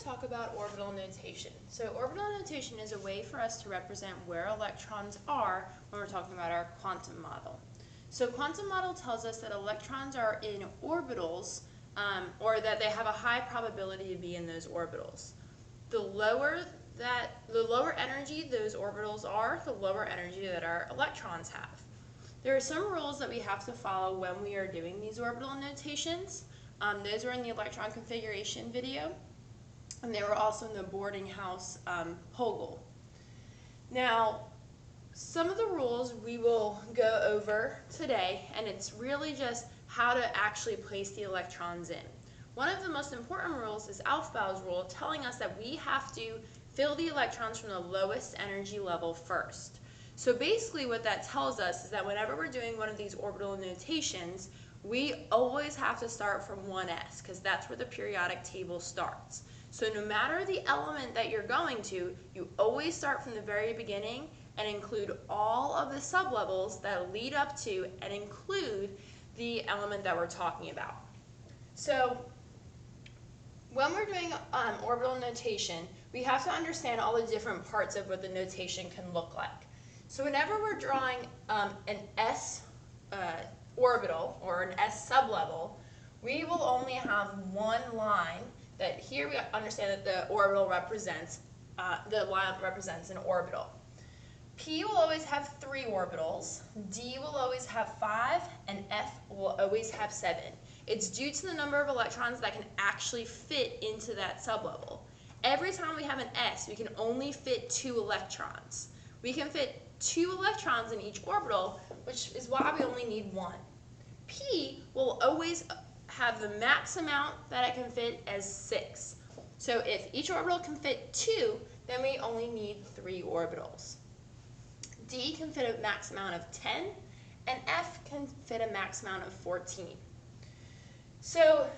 talk about orbital notation. So orbital notation is a way for us to represent where electrons are when we're talking about our quantum model. So quantum model tells us that electrons are in orbitals, or that they have a high probability to be in those orbitals. The lower energy those orbitals are, the lower energy that our electrons have. There are some rules that we have to follow when we are doing these orbital notations. Those were in the electron configuration video, and they were also in the boarding house Poggle. Now, some of the rules we will go over today, and it's really just how to actually place the electrons in. One of the most important rules is Aufbau's rule, telling us that we have to fill the electrons from the lowest energy level first. So basically what that tells us is that whenever we're doing one of these orbital notations, we always have to start from 1s, because that's where the periodic table starts. So no matter the element that you're going to, you always start from the very beginning and include all of the sublevels that lead up to and include the element that we're talking about. So when we're doing orbital notation, we have to understand all the different parts of what the notation can look like. So whenever we're drawing an S orbital or an S sublevel, we will only have one line that here we understand that the orbital represents, the line represents an orbital. P will always have 3 orbitals, D will always have 5, and F will always have 7. It's due to the number of electrons that can actually fit into that sublevel. Every time we have an S, we can only fit 2 electrons. We can fit 2 electrons in each orbital, which is why we only need 1. P will always have the max amount that it can fit as 6. So if each orbital can fit 2, then we only need 3 orbitals. D can fit a max amount of 10, and F can fit a max amount of 14. So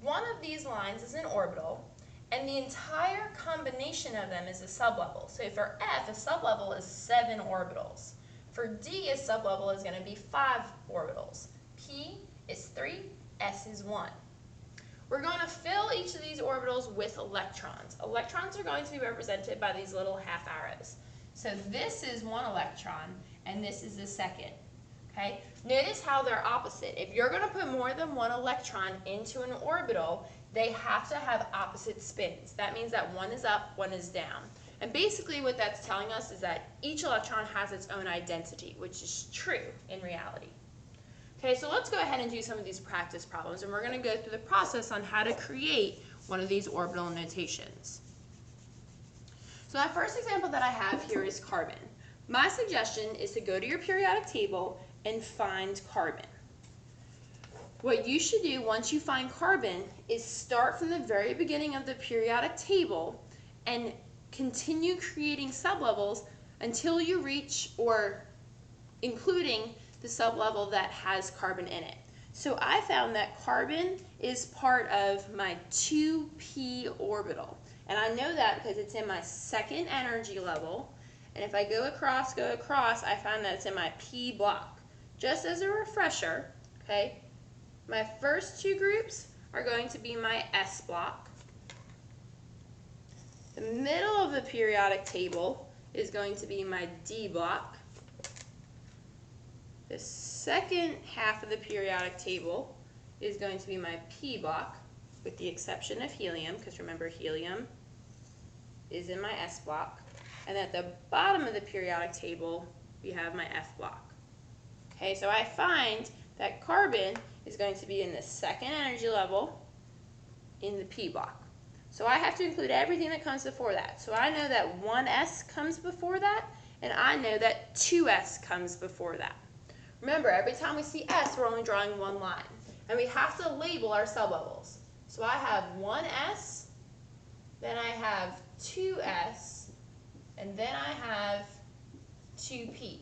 one of these lines is an orbital, and the entire combination of them is a sublevel. So for F, a sublevel is 7 orbitals. For D, a sublevel is going to be 5 orbitals. P is 3, S is 1. We're going to fill each of these orbitals with electrons. Electrons are going to be represented by these little half arrows. So this is 1 electron, and this is the second. Okay? Notice how they're opposite. If you're going to put more than 1 electron into an orbital, they have to have opposite spins. That means that one is up, one is down. And basically what that's telling us is that each electron has its own identity, which is true in reality. Okay, so let's go ahead and do some of these practice problems, and we're going to go through the process on how to create one of these orbital notations. So that first example that I have here is carbon. My suggestion is to go to your periodic table and find carbon. What you should do once you find carbon is start from the very beginning of the periodic table and continue creating sublevels until you reach, or including the sublevel that has carbon in it. So I found that carbon is part of my 2p orbital. And I know that because it's in my second energy level. And if I go across, I find that it's in my p block. Just as a refresher, okay, my first 2 groups are going to be my S block. The middle of the periodic table is going to be my D block. The second half of the periodic table is going to be my P block, with the exception of helium, because remember helium is in my S block. And at the bottom of the periodic table, we have my F block. Okay, so I find that carbon is going to be in the second energy level in the P block. So I have to include everything that comes before that. So I know that 1s comes before that, and I know that 2s comes before that. Remember, every time we see S, we're only drawing 1 line. And we have to label our sublevels. So I have 1s, then I have 2s, and then I have 2p.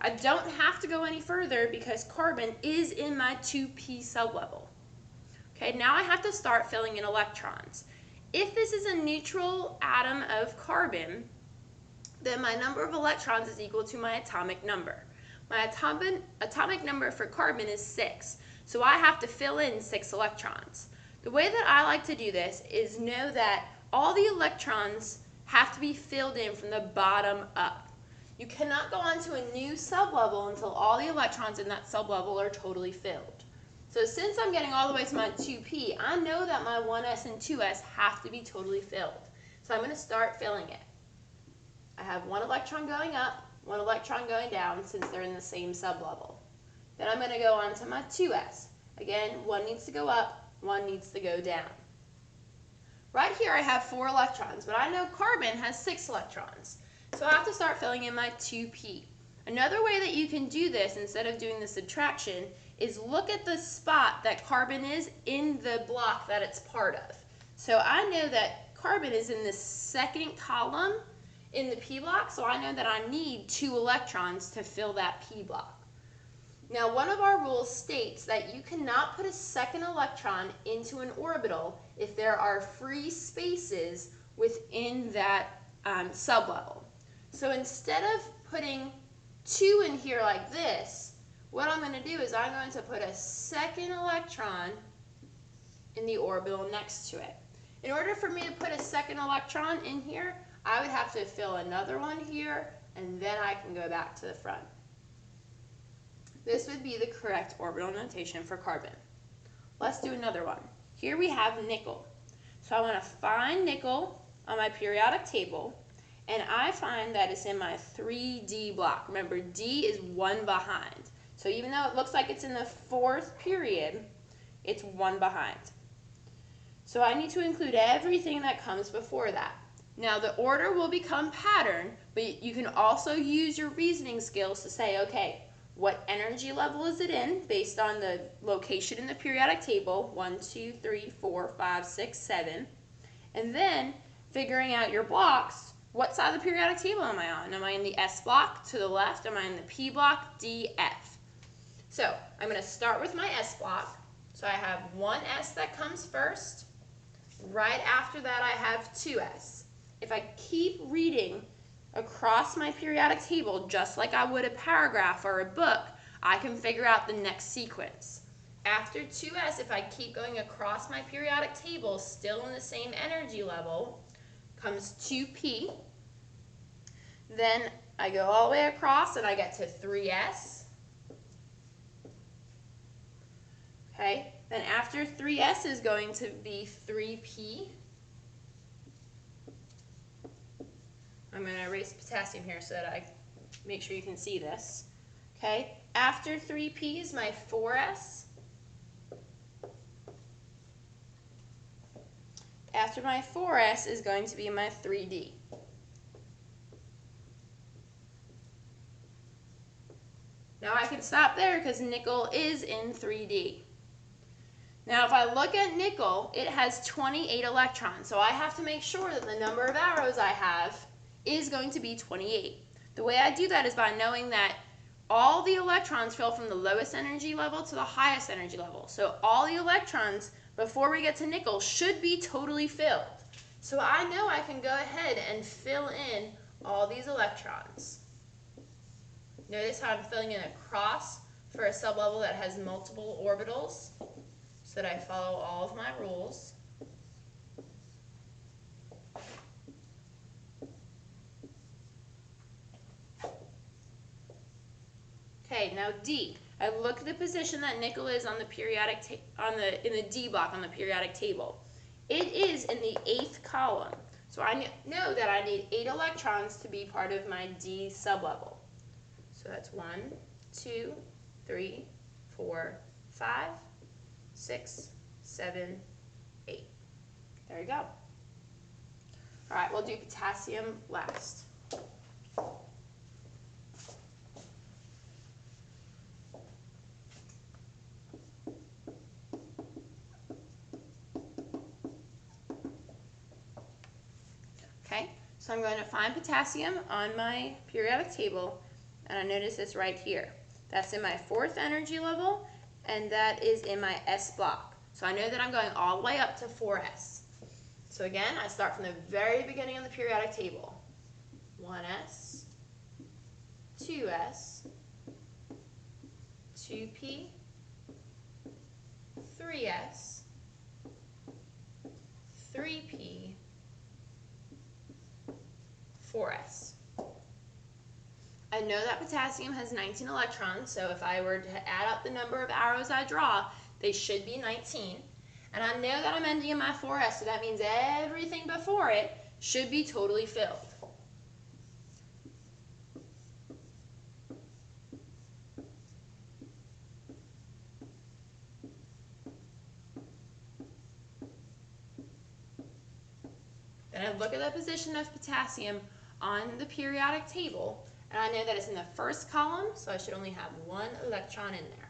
I don't have to go any further because carbon is in my 2p sublevel. Okay, now I have to start filling in electrons. If this is a neutral atom of carbon, then my number of electrons is equal to my atomic number. My atomic number for carbon is 6, so I have to fill in 6 electrons. The way that I like to do this is know that all the electrons have to be filled in from the bottom up. You cannot go on to a new sublevel until all the electrons in that sublevel are totally filled. So since I'm getting all the way to my 2p, I know that my 1s and 2s have to be totally filled. So I'm going to start filling it. I have one electron going up, one electron going down since they're in the same sublevel. Then I'm going to go on to my 2s. Again, one needs to go up, one needs to go down. Right here I have 4 electrons, but I know carbon has 6 electrons. So I have to start filling in my 2p. Another way that you can do this instead of doing the subtraction is look at the spot that carbon is in the block that it's part of. So I know that carbon is in the second column in the p block, so I know that I need 2 electrons to fill that p block. Now, one of our rules states that you cannot put a second electron into an orbital if there are free spaces within that sublevel. So instead of putting 2 in here like this, what I'm going to do is I'm going to put a second electron in the orbital next to it. In order for me to put a second electron in here, I would have to fill another one here, and then I can go back to the front. This would be the correct orbital notation for carbon. Let's do another one. Here we have nickel. So I want to find nickel on my periodic table, and I find that it's in my 3D block. Remember, D is 1 behind. So even though it looks like it's in the 4th period, it's 1 behind. So I need to include everything that comes before that. Now the order will become pattern, but you can also use your reasoning skills to say, okay, what energy level is it in based on the location in the periodic table, 1, 2, 3, 4, 5, 6, 7, and then figuring out your blocks. What side of the periodic table am I on? Am I in the S block to the left? Am I in the P block, D, F? So I'm going to start with my S block. So I have 1s that comes first. Right after that I have 2s. If I keep reading across my periodic table just like I would a paragraph or a book, I can figure out the next sequence. After 2s, if I keep going across my periodic table, still in the same energy level, comes 2p. Then I go all the way across and I get to 3s. Okay, then after 3s is going to be 3p. I'm going to erase potassium here so that I make sure you can see this. Okay, after 3p is my 4s. After my 4s is going to be my 3d. Now I can stop there because nickel is in 3d. Now if I look at nickel, it has 28 electrons, so I have to make sure that the number of arrows I have is going to be 28. The way I do that is by knowing that all the electrons fill from the lowest energy level to the highest energy level. So all the electrons before we get to nickel should be totally filled. So I know I can go ahead and fill in all these electrons. Notice how I'm filling in a cross for a sublevel that has multiple orbitals so that I follow all of my rules. Okay, now D. I look at the position that nickel is on the periodic in the D block on the periodic table. It is in the 8th column, so I know that I need 8 electrons to be part of my D sublevel. So that's 1, 2, 3, 4, 5, 6, 7, 8. There you go. All right, we'll do potassium last. Okay, so I'm going to find potassium on my periodic table, and I notice it's right here. That's in my 4th energy level, and that is in my S block. So I know that I'm going all the way up to 4s. So again, I start from the very beginning of the periodic table. 1s, 2s, 2p, 3s, 3p, 4s. I know that potassium has 19 electrons, so if I were to add up the number of arrows I draw, they should be 19. And I know that I'm ending in my 4s, so that means everything before it should be totally filled. Then I look at the position of potassium on the periodic table, and I know that it's in the first column, so I should only have one electron in there.